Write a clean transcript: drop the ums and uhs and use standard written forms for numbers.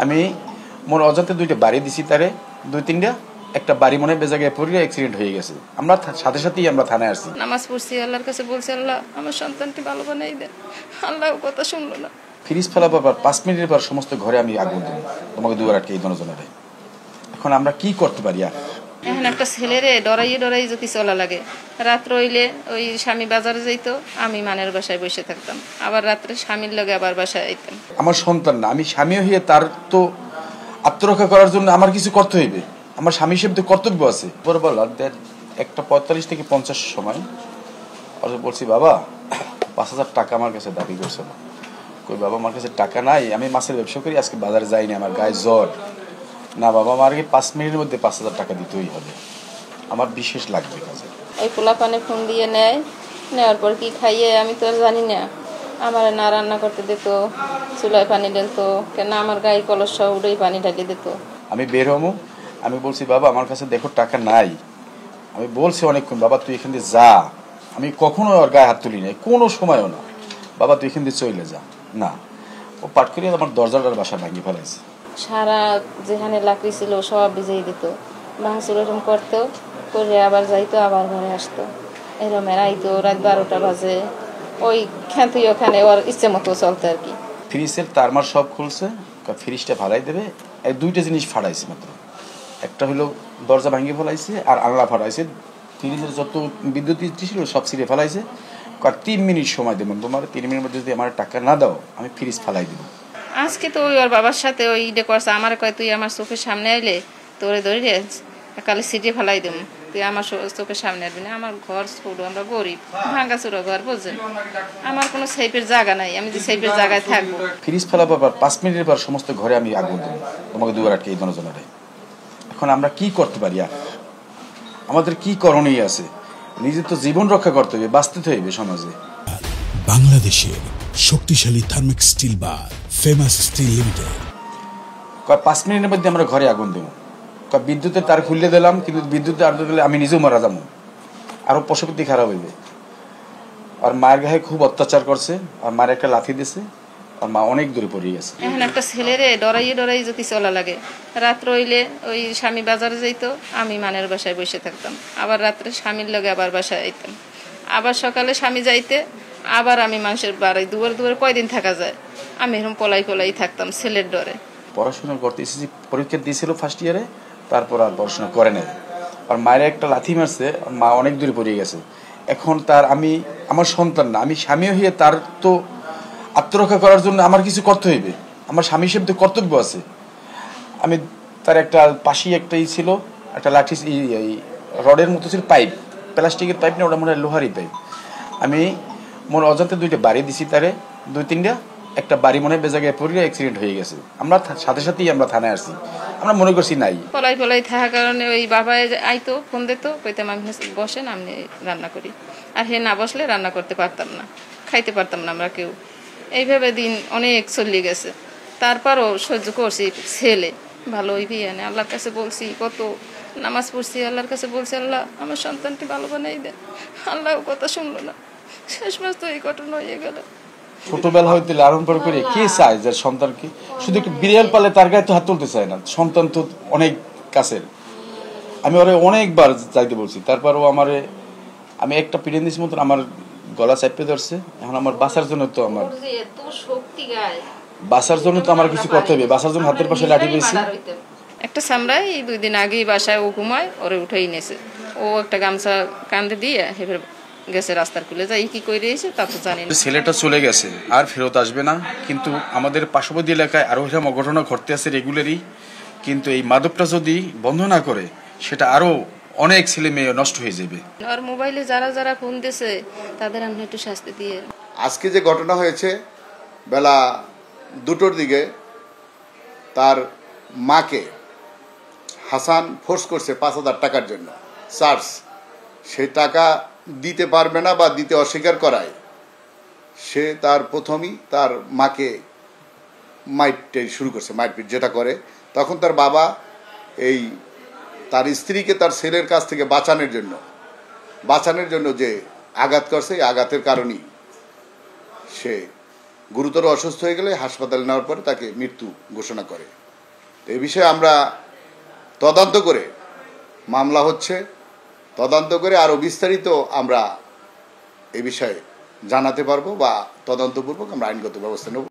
আমি মোর অজান্তে দুইটা বাড়ি দিছি তারে, দুই তিনটা, একটা বাড়ি মনে বেজাগায় পড়ে অ্যাক্সিডেন্ট হয়ে গেছে। আমরা সাথে সাথেই আমরা থানায় আসছি। নামাজ পড়ছি, আল্লাহর কাছে বলছি, আল্লাহ আমার সন্তানটি ভালো বানাই দেন। আল্লাহ কথা শুনলো না। ফ্রিজ ফেলাবার পর 5 মিনিটের পর সমস্ত ঘরে আমি আগুন দিই, তোমাকে দুয়ার আটকে এই জনজনারে। এখন আমরা কি করতে পারি? এখন একটা ছেলেরে ডরাই যদি চলা লাগে, রাত্র হইলে ওই স্বামী বাজারে যাইতো, আমি মানের বাসায় বসে থাকতাম, আবার রাত্রে স্বামীর লগে আবার বাসায় আইতাম। আমার সন্তান না, আমি স্বামী হয়ে তার তো আত্মরক্ষা করার জন্য আমার কিছু করতে হইবে। আমার স্বামী হিসেবে তো কর্তব্য আছে। পরে বললাম 1:45 থেকে 50 সময় বলছি, বাবা 5,000 টাকা আমার কাছে দাবি করছে না। কই বাবা, আমার কাছে টাকা নাই, আমি মাছের ব্যবসা করি, আজকে বাজারে যাইনি, আমার গায়ে জ্বর। না বাবা, আমার 5 মিনিটের মধ্যে 5,000 টাকা দিতেই হবে, আমার বিশেষ লাগবে কাজে। ওই পোলা পানে ফোন দিয়ে নেওয়ার পর কি খাইয়ে আমি তো আর জানি না। আমার না রান্না করতে দিত, চুলায় পানি ঢালতো, কেন আমার গায়ে কলস সহ উড়েই পানি ঢালি দিত। আমি বের হবো, আমি বলছি বাবা আমার কাছে দেখো টাকা নাই। আমি বলছি অনেকক্ষণ, বাবা তুই এখান দিয়ে যা। আমি কখনো ওর গায়ে হাত তুলি নাই, কোনো সময়ও না। বাবা তুই এখান দিয়ে চলে যা। না, ও পাট করে আমার দরজাটার বাসা ভাঙিয়ে ফেলাইছে। সারা যেখানে লাকড়ি ছিল সব ভিজিয়ে দিত, ভাঙচুর এরকম করতো, করে আবার যাইতো, আবার ঘরে আসতো। এরকম আইতো রাত 12টা বাজে, ওই খেতুই ওখানে ওর ইচ্ছে মতো চলতো আর কি। ফ্রিজের তারমার সব খুলছে, ফ্রিজটা ফাড়াই দেবে। এই দুইটা জিনিস ফাড়াইছে মাত্র, একটা হলো দরজা ভাঙিয়ে ফেলাইছে আর আংলা ফাড়াইছে। ফ্রিজের যত বিদ্যুৎ ছিল সব ছিঁড়ে ফেলাইছে। 3 মিনিট সময় দেবেন তোমার, 3 মিনিটের মধ্যে যদি আমার টাকা না দাও আমি ফ্রিজ ফালাই দেবো। আজকে তো ওই ওর বাবার সাথে ওই ইডে করছে, আমার কয় তুই আমার চোখের সামনে আইলে তোরে ধরে কালে সিটে ফেলাই দেবো, তুই আমার চোখের সামনে আসবি না। আমার ঘর ছোট, আমরা গরিব, ভাঙ্গা চোরা ঘর, বোঝেন, আমার কোনো সেফের জায়গা নাই, আমি যে সেফের জায়গায় থাকবো। ফ্রিজ ফেলাবার পর 5 মিনিটের পর সমস্ত ঘরে আমি আগুন দিই, তোমাকে দুয়ার আটকে এই জনজনারে। এখন আমরা কি করতে পারি? আমাদের কি করণীয় আছে? নিজের তো জীবন রক্ষা করতে হবে, বাঁচতে হইবে সমাজে। বাংলাদেশের শক্তিশালী থার্মিক স্টিল বার ফেমাস স্টিল লিমিটেড। 5 মিনিটের মধ্যে আমরা ঘরে আগুন দেবো। বিদ্যুতের তার খুললে দিলাম, কিন্তু বিদ্যুতের আগুন দিলে আমি নিজেও মারা যাবো, আরো পশুপতি খারাপ হইবে। আর মায়ের গায়ে খুব অত্যাচার করছে, আর মায়ের একটা লাথি দিছে, আর মা অনেক দূরে পড়ে গেছে। এখন একটা ছেলেরে ডরাই যদি চলা লাগে, রাত্র হইলে ওই স্বামী বাজারে যাইতো, আমি মানের বাসায় বসে থাকতাম, আবার রাত্রে স্বামীর লগে আবার বাসায় আইতাম, আবার সকালে স্বামী যাইতে, আবার আমি মানুষের বাড়ি দুয়ারে কয়দিন থাকা যায়, আমি এরকম পলাই থাকতাম ছেলের ডরে। পড়াশোনা করতে এসেছি, পরীক্ষা দিয়েছিল ফার্স্ট ইয়ারে, তারপর আর পড়াশোনা করে নাই। আর মায়ের একটা লাথি মারছে, মা অনেক দূরে পড়ে গেছে। এখন তার আমি আমার সন্তান না, আমি স্বামী হয়ে তার তো আত্মরক্ষা করার জন্য আমার কিছু করতে হইবে। আমার স্বামী হিসেবে তো কর্তব্য আছে। আমি তার একটা পাশেই একটাই ছিল, একটা লাঠি রডের মতো ছিল, পাইপ, প্লাস্টিকের পাইপ না, ওটা মনে হয় লোহারই পাইপ। আমি মোর অজান্তে দুইটা বাড়ি দিছি তারে, দুই তিনটা, একটা বাড়ি মনে বেজাগায় পড়ে অ্যাক্সিডেন্ট হয়ে গেছে। আমরা সাথে সাথেই আমরা থানায় আসছি, আমরা মনে করছি নাই। পলাই থাকার কারণে ওই বাবাই আইতো, ফোন দিত, কইতাম আমি বসেন আমি রান্না করি, আর হে না বসলে রান্না করতে পারতাম না, খাইতে পারতাম না আমরা কেউ। এইভাবে দিন অনেক চলে গেছে, তারপরও সহ্য করছি। ছেলে ভালো হইবি, আল্লাহর কাছে বলছি, কত নামাজ পড়ছি, আল্লাহর কাছে বলছি, আল্লাহ আমার সন্তানটি ভালো বানাই দেন। আল্লাহ কথা শুনলো না, শেষ মাস তো এই ঘটনা হয়ে গেল। ছোটবেলা হইতে লালন পালন করে কে চায় যে সন্তানকে? শুধু একটু বিড়াল পালে তার গায়ে তো হাত তুলতে চায় না, সন্তান তো অনেক কাছের। আমি ওরে অনেকবার যাইতে বলছি, তারপরও আমি একটা পিড়েন দিস মতন আমার গলা চাপে ধরছে। এখন আমার বাঁচার জন্য তো আমার কিছু করতে হবে, বাঁচার জন্য হাতের পাশে লাঠি পেয়েছি। একটা সামরাই 2 দিন আগেই বাসায় ও ঘুমায়, ওরে উঠেই নেছে, ও একটা গামছা কান্দে দিয়ে হেফের গেছে রাস্তার কুলে, যাই কি করে দিয়েছে তা তো জানি না। ছেলেটা চলে গেছে, আর ফেরত আসবে না। কিন্তু আমাদের পার্শ্ববর্তী এলাকায় আরো এরকম অঘটনা ঘটতে আছে রেগুলারই। কিন্তু এই মাদকটা যদি বন্ধ না করে, সেটা আরো অনেক ছেলে মেয়ে নষ্ট হয়ে যাবে। আর মোবাইলে যারা ফোন দিছে তাদের আপনি একটু শাস্তি দিয়ে। আজকে যে ঘটনা হয়েছে বেলা 2টোর দিকে, তার মাকে হাসান ফোর্স করছে 5,000 টাকার জন্য চার্জ। সেই টাকা দিতে পারবে না বা দিতে অস্বীকার করায় সে তার প্রথমেই তার মাকে মাইটে শুরু করছে, মাইটপিট যেটা করে। তখন তার বাবা তার স্ত্রীকে তার ছেলের কাছ থেকে বাঁচানোর জন্য যে আঘাত করছে, এই আঘাতের কারণেই সে গুরুতর অসুস্থ হয়ে গেলে হাসপাতালে নেওয়ার পরে তাকে মৃত্যু ঘোষণা করে। এই বিষয়ে আমরা তদন্ত করে, মামলা হচ্ছে, তদন্ত করে আরও বিস্তারিত আমরা এই বিষয়ে জানাতে পারবো বা তদন্তপূর্বক আমরা আইনগত ব্যবস্থা নেব।